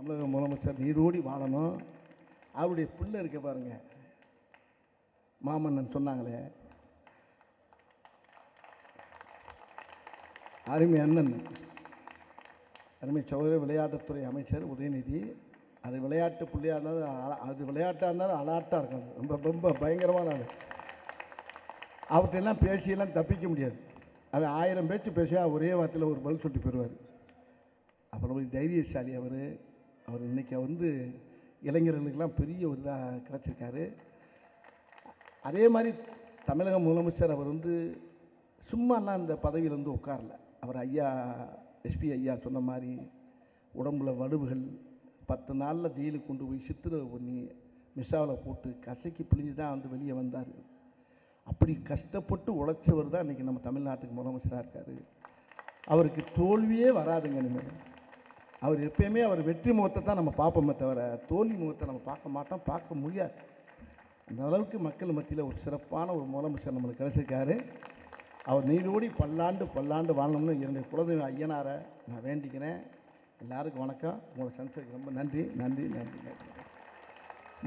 தமிழக முதலமைச்சர் நீரோடி வாழணும். அவருடைய பிள்ளை இருக்க பாருங்க, மாமன்னன் சொன்னாங்களே, அருமை அண்ணன், அருமை சகோதர விளையாட்டுத்துறை அமைச்சர் உதயநிதி. அது விளையாட்டு புள்ளியாக இருந்தாலும், அது விளையாட்டாக இருந்தாலும் அலாட்டாக இருக்கும். ரொம்ப ரொம்ப பயங்கரமான ஆள். அவர்கிட்டெல்லாம் பேசியெல்லாம் தப்பிக்க முடியாது. அவன் 1000 பேச்சு பேசியா ஒரே வார்த்தையில் ஒரு பதில் சொல்லி போயிடுவார். அப்புறம் ஒரு தைரியசாலி அவர். இன்றைக்கி இளைஞர்களுக்கெல்லாம் பெரிய ஒரு இதாக கிடச்சிருக்காரு. அதே மாதிரி தமிழக முதலமைச்சர் அவர் சும்மாலாம் இந்த பதவியில் உட்காரல. அவர் ஐயா எஸ்பி ஐயா சொன்ன மாதிரி உடம்புல வடுவுகள் 10 நாளில் ஜெயிலுக்கு கொண்டு போய் சித்திரவதை பண்ணி மிஸ்ஸாவில் போட்டு கசைக்கு பிழிஞ்சு தான் வெளியே வந்தார். அப்படி கஷ்டப்பட்டு உழைச்சவர் தான் இன்றைக்கி நம்ம தமிழ்நாட்டுக்கு முதலமைச்சராக இருக்கார். அவருக்கு தோல்வியே வராதுங்க. இனிமேல் அவர் எப்பயுமே அவர் வெற்றி முகத்தை தான் நம்ம பார்ப்போமே தவிர தோல்வி முகத்தை நம்ம பார்க்க மாட்டோம், பார்க்க முடியாது. அந்த அளவுக்கு மக்கள் மத்தியில் ஒரு சிறப்பான ஒரு முதலமைச்சர் நம்மளுக்கு கிடைச்சிருக்காரு. அவர் நீரோடி பல்லாண்டு வாழணும்னு என்னுடைய குலதெய்வ ஐயனாரை நான் வேண்டிக்கிறேன். எல்லாருக்கும் வணக்கம். உங்களை சந்திச்சதுக்கு ரொம்ப நன்றி.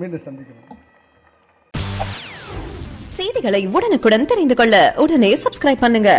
மீண்டும் சந்திக்கிறோம். செய்திகளை உடனுக்குடன் தெரிந்து கொள்ள உடனே சப்ஸ்கிரைப் பண்ணுங்க.